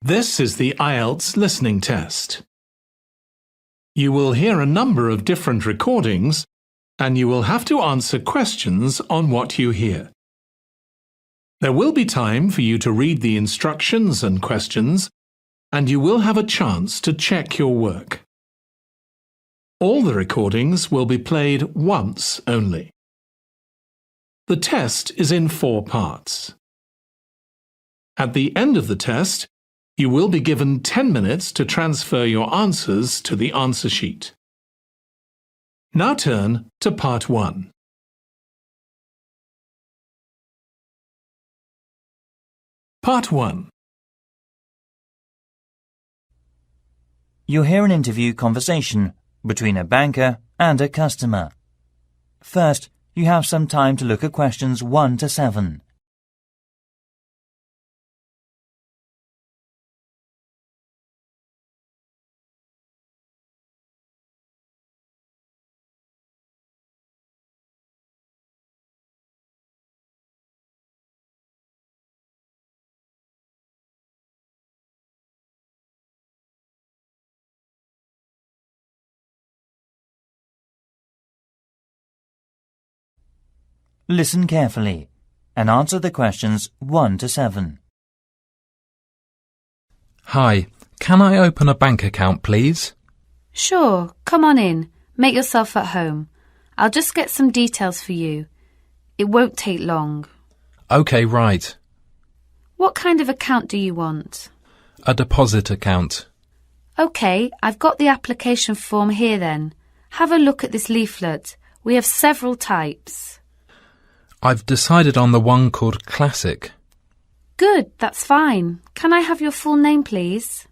This is the IELTS Listening Test. You will hear a number of different recordings, and you will have to answer questions on what you hear. There will be time for you to read the instructions and questions, and you will have a chance to check your work. All the recordings will be played once only. The test is in 4 parts. At the end of the test, you will be given 10 minutes to transfer your answers to the answer sheet. Now turn to Part 1. Part 1. You'll hear an interview conversation between a banker and a customer. First, you have some time to look at questions 1 to 7. Listen carefully and answer the questions 1 to 7. Hi, can I open a bank account, please? Sure, come on in. Make yourself at home. I'll just get some details for you. It won't take long. OK, right. What kind of account do you want? A deposit account. OK, I've got the application form here then. Have a look at this leaflet. We have several types. I've decided on the one called Classic. Good, that's fine. Can I have your full name, please?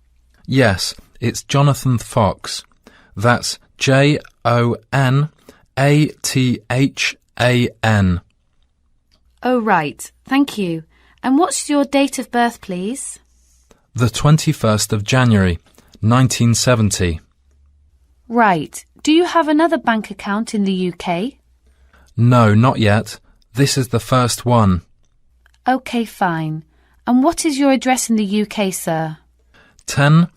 Yes, it's Jonathan Fox. That's Jonathan. Oh, right. Thank you. And what's your date of birth, please? The 21st of January, 1970. Right. Do you have another bank account in the UK? No, not yet. This is the first one. OK, fine. And what is your address in the UK, sir? 10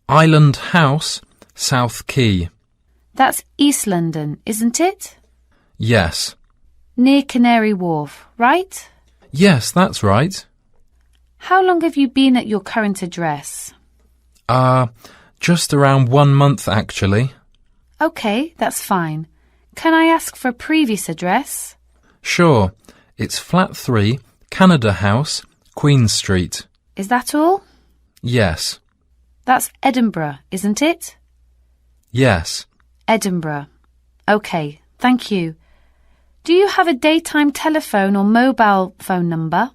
Island House, South Quay. That's East London, isn't it? Yes. Near Canary Wharf, right? Yes, that's right. How long have you been at your current address? Just around 1 month, actually. OK, that's fine. Can I ask for a previous address? Sure. It's Flat 3, Canada House, Queen Street. Is that all? Yes. That's Edinburgh, isn't it? Yes. Edinburgh. OK, thank you. Do you have a daytime telephone or mobile phone number?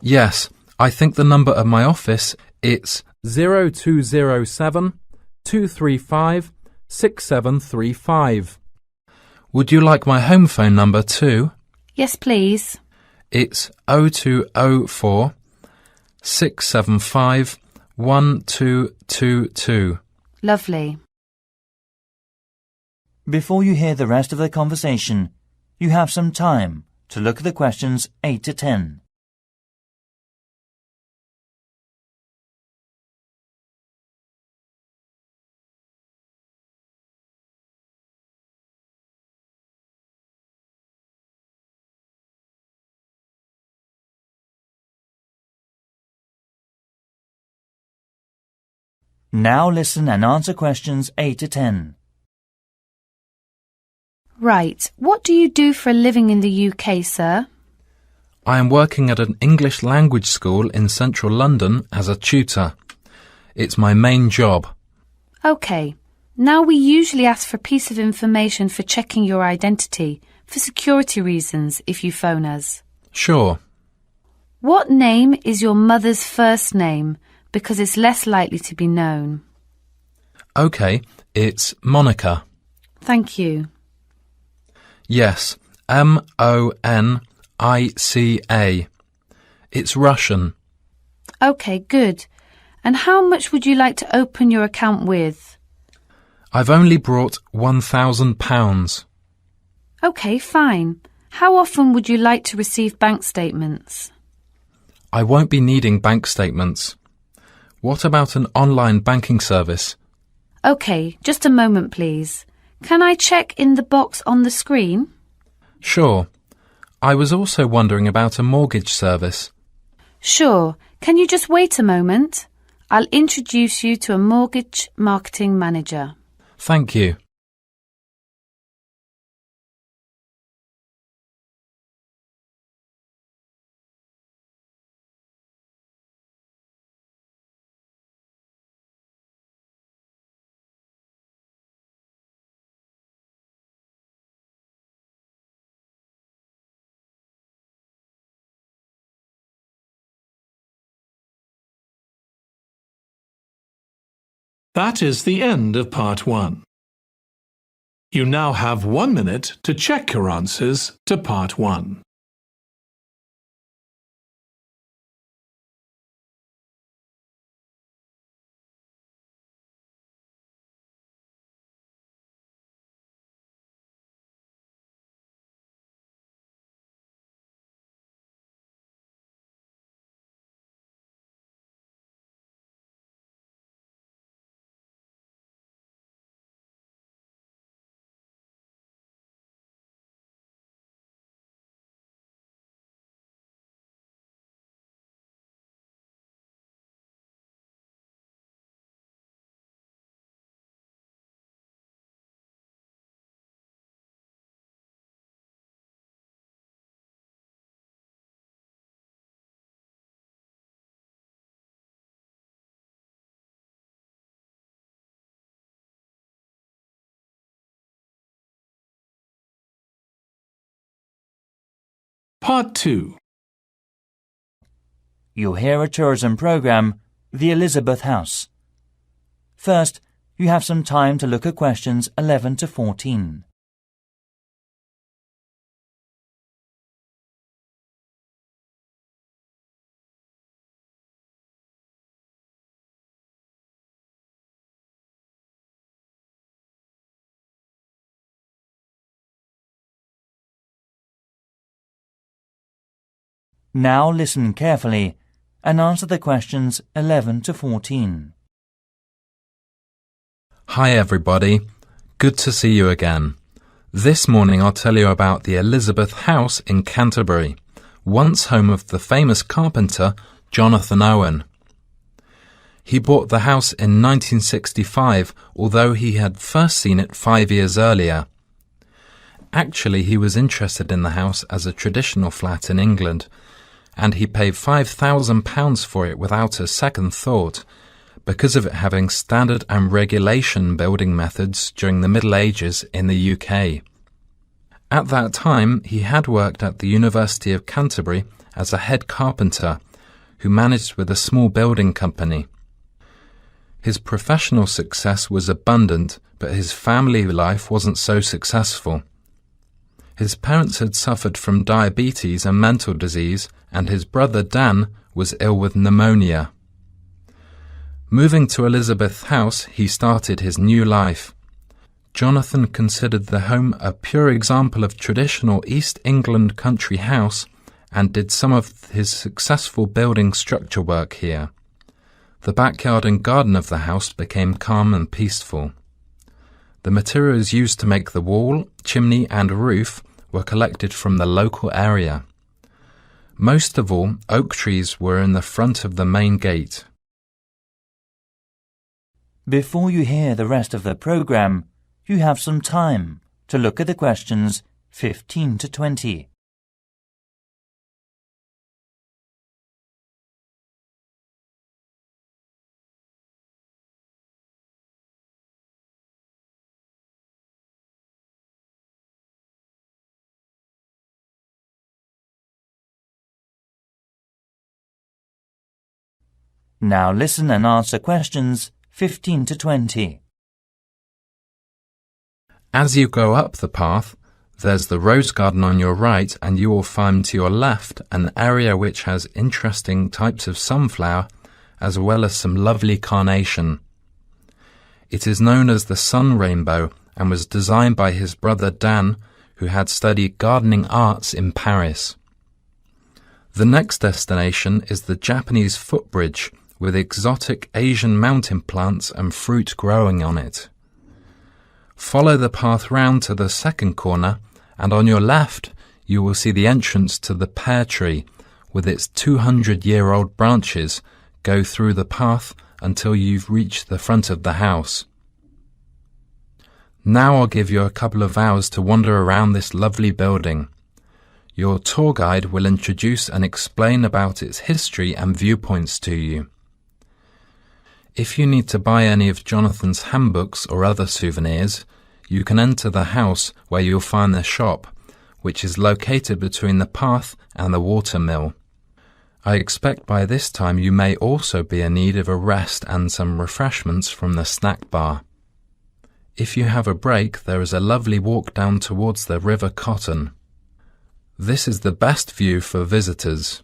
Yes. I think the number of my office, it's 0207 235 6735. Would you like my home phone number too? Yes, please. It's 0204 675 1222. Lovely. Before you hear the rest of the conversation, you have some time to look at the questions 8 to 10. Now listen and answer questions 8 to 10. Right. What do you do for a living in the UK, sir? I am working at an English language school in central London as a tutor. It's my main job. OK. Now we usually ask for a piece of information for checking your identity, for security reasons, if you phone us. Sure. What name is your mother's first name? Because it's less likely to be known. OK, it's Monica. Thank you. Yes, Monica. It's Russian. OK, good. And how much would you like to open your account with? I've only brought £1,000. OK, fine. How often would you like to receive bank statements? I won't be needing bank statements. What about an online banking service? OK, just a moment, please. Can I check in the box on the screen? Sure. I was also wondering about a mortgage service. Sure. Can you just wait a moment? I'll introduce you to a mortgage marketing manager. Thank you. That is the end of Part 1. You now have 1 minute to check your answers to Part 1. Part 2. You'll hear a tourism program, The Elizabeth House. First, you have some time to look at questions 11 to 14. Now listen carefully and answer the questions 11 to 14. Hi everybody. Good to see you again. This morning I'll tell you about the Elizabeth House in Canterbury, once home of the famous carpenter Jonathan Owen. He bought the house in 1965, although he had first seen it 5 years earlier. Actually, he was interested in the house as a traditional flat in England, and he paid £5,000 for it without a second thought, because of it having standard and regulation building methods during the Middle Ages in the UK. At that time, he had worked at the University of Canterbury as a head carpenter who managed with a small building company. His professional success was abundant, but his family life wasn't so successful. His parents had suffered from diabetes and mental disease, and his brother Dan was ill with pneumonia. Moving to Elizabeth House, he started his new life. Jonathan considered the home a pure example of traditional East England country house and did some of his successful building structure work here. The backyard and garden of the house became calm and peaceful. The materials used to make the wall, chimney and roof were collected from the local area. Most of all, oak trees were in the front of the main gate. Before you hear the rest of the program, you have some time to look at the questions 15 to 20. Now listen and answer questions 15 to 20. As you go up the path, there's the rose garden on your right, and you will find to your left an area which has interesting types of sunflower as well as some lovely carnation. It is known as the sun rainbow and was designed by his brother Dan, who had studied gardening arts in Paris. The next destination is the Japanese footbridge, with exotic Asian mountain plants and fruit growing on it. Follow the path round to the second corner, and on your left you will see the entrance to the pear tree with its 200-year-old branches go through the path until you've reached the front of the house. Now I'll give you a couple of hours to wander around this lovely building. Your tour guide will introduce and explain about its history and viewpoints to you. If you need to buy any of Jonathan's handbooks or other souvenirs, you can enter the house where you'll find the shop, which is located between the path and the water mill. I expect by this time you may also be in need of a rest and some refreshments from the snack bar. If you have a break, there is a lovely walk down towards the River Cotton. This is the best view for visitors.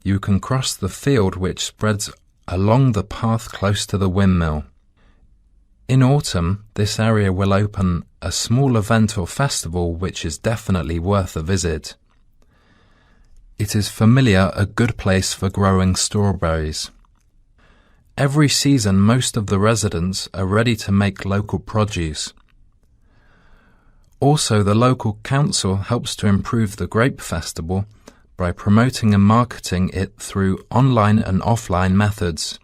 You can cross the field which spreads along the path close to the windmill. In autumn, this area will open a small event or festival which is definitely worth a visit. It is familiar a good place for growing strawberries. Every season, most of the residents are ready to make local produce. Also, the local council helps to improve the grape festival by promoting and marketing it through online and offline methods.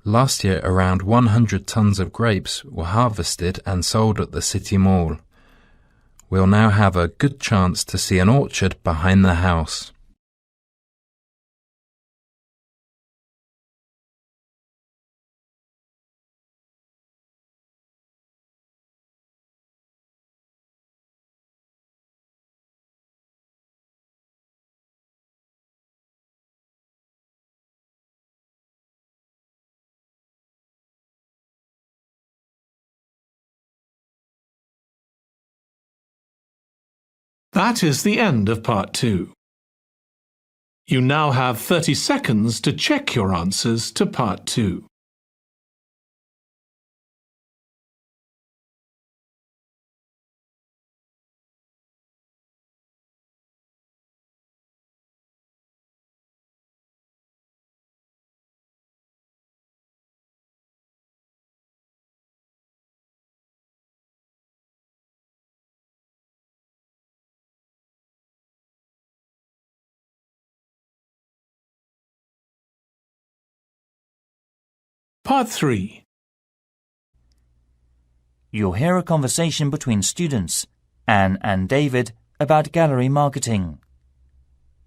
Last year, around 100 tons of grapes were harvested and sold at the city mall. We'll now have a good chance to see an orchard behind the house. That is the end of part 2. You now have 30 seconds to check your answers to part 2. Part 3. You'll hear a conversation between students, Anne and David, about gallery marketing.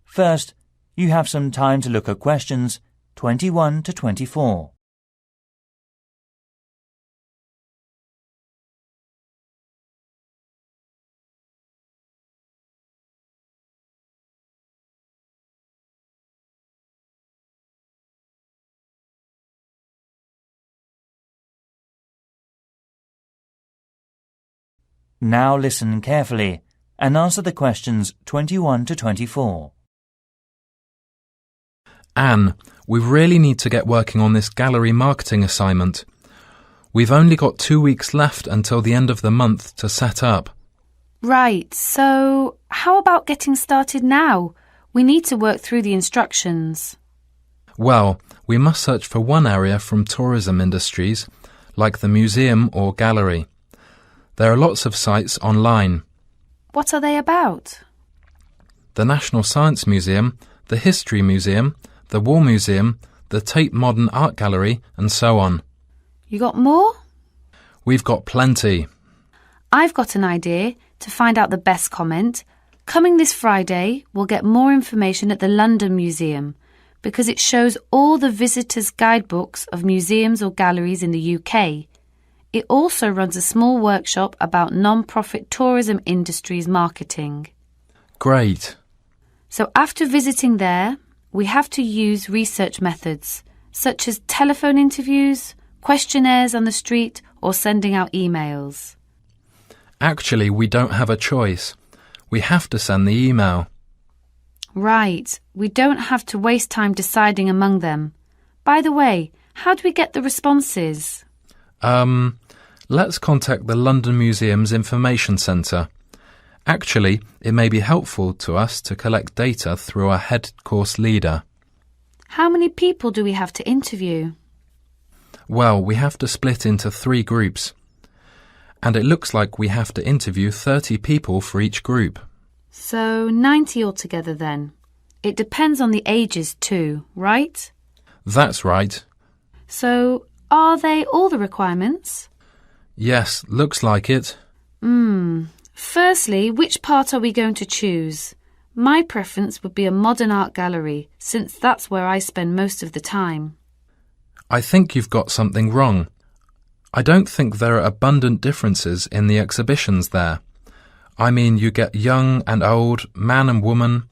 First, you have some time to look at questions 21 to 24. Now listen carefully and answer the questions 21 to 24. Anne, we really need to get working on this gallery marketing assignment. We've only got 2 weeks left until the end of the month to set up. Right, so how about getting started now? We need to work through the instructions. Well, we must search for one area from tourism industries, like the museum or gallery. There are lots of sites online. What are they about? The National Science Museum, the History Museum, the War Museum, the Tate Modern Art Gallery, and so on. You got more? We've got plenty. I've got an idea to find out the best comment. Coming this Friday, we'll get more information at the London Museum because it shows all the visitors' guidebooks of museums or galleries in the UK. It also runs a small workshop about non-profit tourism industries marketing. Great. So after visiting there, we have to use research methods, such as telephone interviews, questionnaires on the street, or sending out emails. Actually, we don't have a choice. We have to send the email. Right, we don't have to waste time deciding among them. By the way, how do we get the responses? Let's contact the London Museum's Information Centre. Actually, it may be helpful to us to collect data through our head course leader. How many people do we have to interview? Well, we have to split into 3 groups. And it looks like we have to interview 30 people for each group. So 90 altogether then. It depends on the ages too, right? That's right. So are they all the requirements? Yes, looks like it. Firstly, which part are we going to choose? My preference would be a modern art gallery, since that's where I spend most of the time. I think you've got something wrong. I don't think there are abundant differences in the exhibitions there. I mean, you get young and old, man and woman,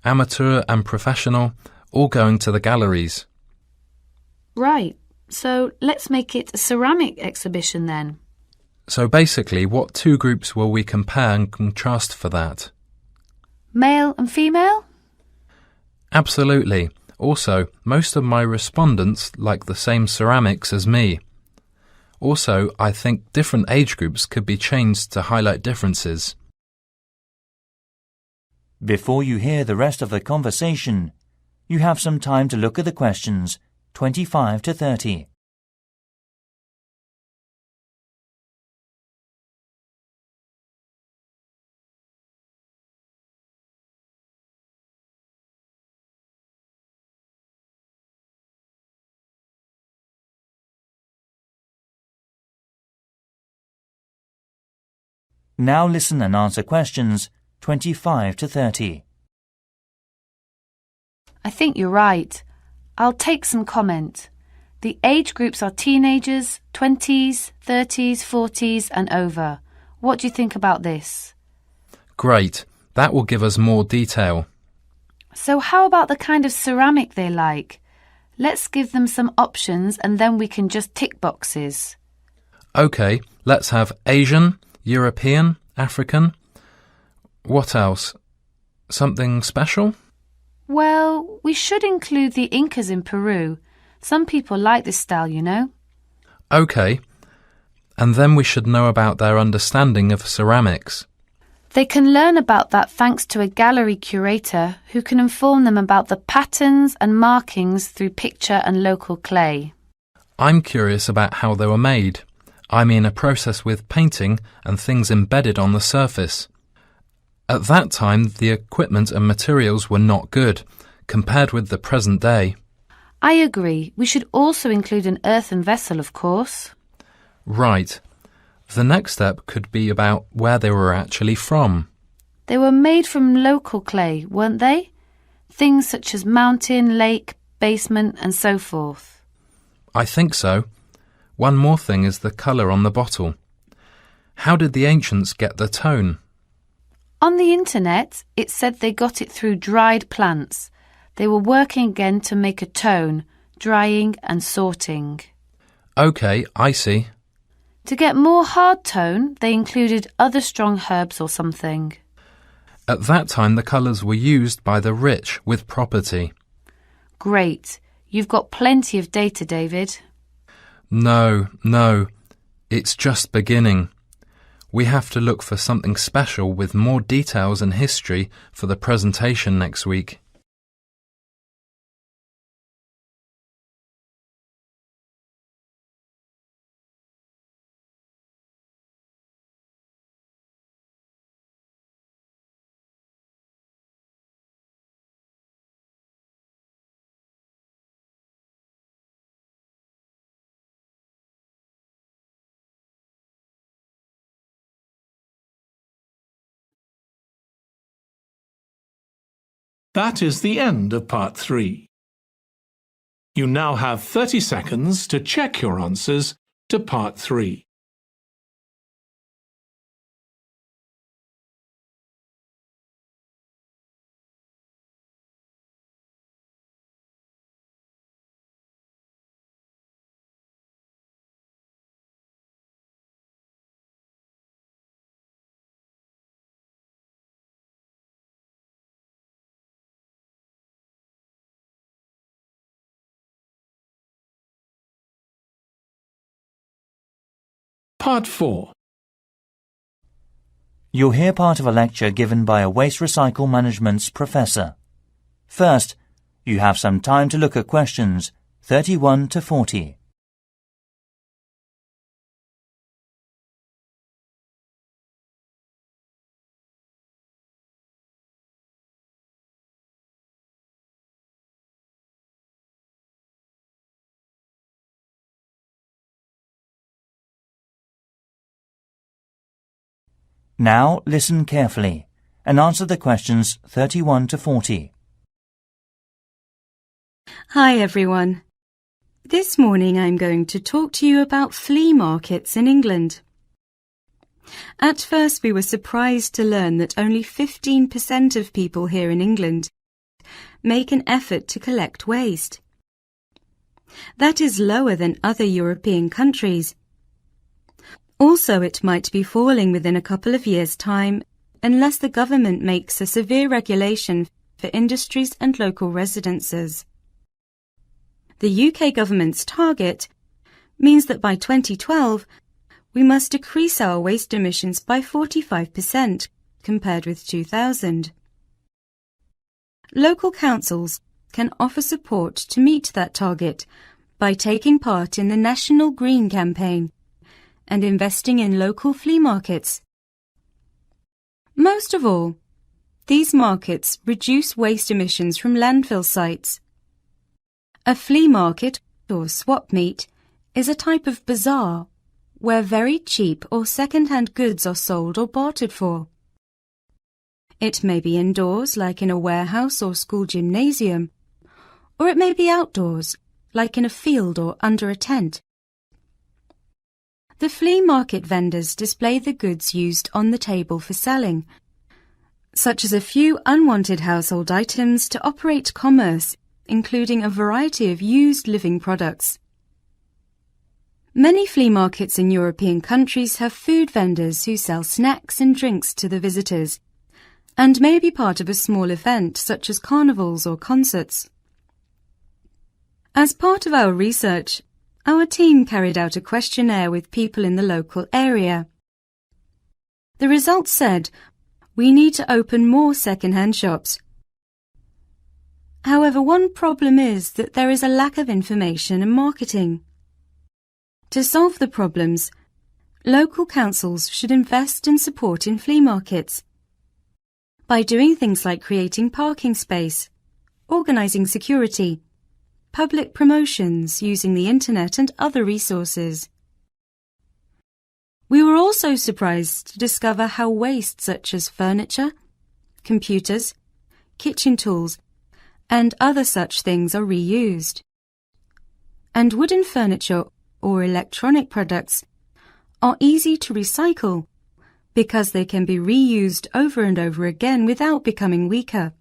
amateur and professional, all going to the galleries. Right, so let's make it a ceramic exhibition then. So basically, what 2 groups will we compare and contrast for that? Male and female? Absolutely. Also, most of my respondents like the same ceramics as me. Also, I think different age groups could be changed to highlight differences. Before you hear the rest of the conversation, you have some time to look at the questions 25 to 30. Now listen and answer questions 25 to 30. I think you're right. I'll take some comment. The age groups are teenagers, 20s, 30s, 40s and over. What do you think about this? Great. That will give us more detail. So how about the kind of ceramic they like? Let's give them some options and then we can just tick boxes. OK, let's have Asian, European, African. What else? Something special? Well, we should include the Incas in Peru. Some people like this style, you know. OK. And then we should know about their understanding of ceramics. They can learn about that thanks to a gallery curator who can inform them about the patterns and markings through picture and local clay. I'm curious about how they were made. I mean a process with painting and things embedded on the surface. At that time, the equipment and materials were not good, compared with the present day. I agree. We should also include an earthen vessel, of course. Right. The next step could be about where they were actually from. They were made from local clay, weren't they? Things such as mountain, lake, basement and so forth. I think so. One more thing is the colour on the bottle. How did the ancients get the tone? On the internet, it said they got it through dried plants. They were working again to make a tone, drying and sorting. OK, I see. To get more hard tone, they included other strong herbs or something. At that time, the colours were used by the rich with property. Great. You've got plenty of data, David. No, it's just beginning. We have to look for something special with more details and history for the presentation next week. That is the end of part 3. You now have 30 seconds to check your answers to part 3. Part 4. You'll hear part of a lecture given by a waste recycle management's professor. First, You have some time to look at questions 31 to 40. Now listen carefully and answer the questions 31 to 40. Hi everyone. This morning I'm going to talk to you about flea markets in England. At first we were surprised to learn that only 15% of people here in England make an effort to collect waste. That is lower than other European countries. Also, it might be falling within a couple of years' time unless the government makes a severe regulation for industries and local residences. The UK government's target means that by 2012 we must decrease our waste emissions by 45% compared with 2000. Local councils can offer support to meet that target by taking part in the National Green Campaign and investing in local flea markets. Most of all, these markets reduce waste emissions from landfill sites. A flea market, or swap meet, is a type of bazaar where very cheap or second-hand goods are sold or bartered for. It may be indoors, like in a warehouse or school gymnasium, or it may be outdoors, like in a field or under a tent. The flea market vendors display the goods used on the table for selling, such as a few unwanted household items to operate commerce, including a variety of used living products. Many flea markets in European countries have food vendors who sell snacks and drinks to the visitors, and may be part of a small event such as carnivals or concerts. As part of our research, our team carried out a questionnaire with people in the local area. The results said we need to open more second-hand shops. However, one problem is that there is a lack of information and marketing. To solve the problems, local councils should invest and support in flea markets by doing things like creating parking space, organising security, public promotions using the internet and other resources. We were also surprised to discover how waste such as furniture, computers, kitchen tools, and other such things are reused. And wooden furniture or electronic products are easy to recycle because they can be reused over and over again without becoming weaker.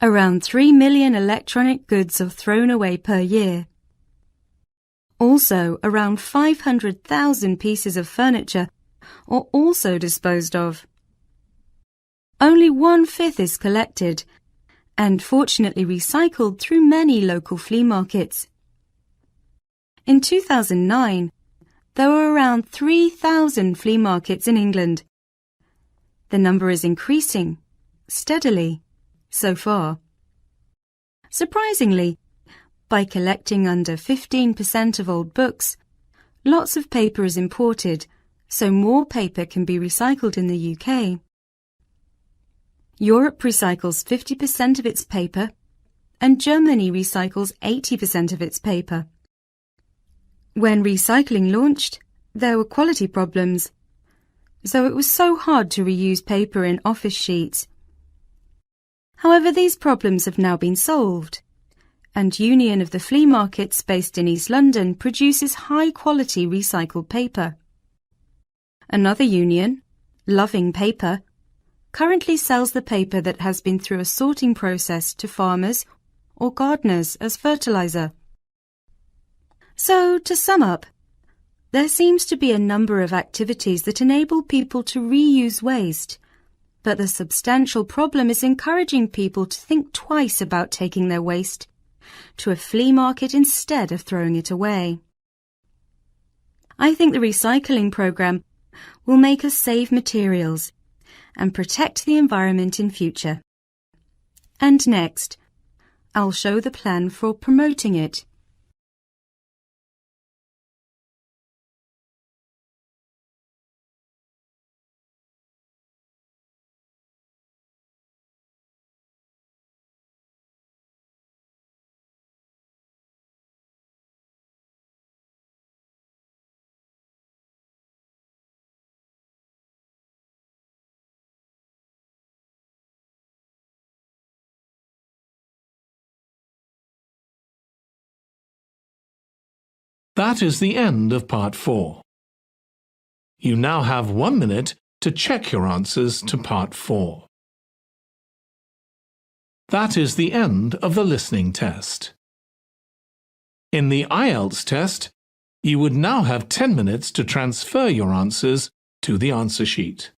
Around 3 million electronic goods are thrown away per year. Also, around 500,000 pieces of furniture are also disposed of. Only 1/5 is collected and fortunately recycled through many local flea markets. In 2009, there were around 3,000 flea markets in England. The number is increasing steadily so far. Surprisingly, by collecting under 15% of old books, lots of paper is imported, so more paper can be recycled in the UK. Europe recycles 50% of its paper, and Germany recycles 80% of its paper. When recycling launched, there were quality problems, so it was so hard to reuse paper in office sheets. However, these problems have now been solved, and Union of the Flea Markets based in East London produces high-quality recycled paper. Another union, Loving Paper, currently sells the paper that has been through a sorting process to farmers or gardeners as fertilizer. So, to sum up, there seems to be a number of activities that enable people to reuse waste, but the substantial problem is encouraging people to think twice about taking their waste to a flea market instead of throwing it away. I think the recycling program will make us save materials and protect the environment in future. And next, I'll show the plan for promoting it. That is the end of Part 4. You now have 1 minute to check your answers to Part 4. That is the end of the listening test. In the IELTS test, you would now have 10 minutes to transfer your answers to the answer sheet.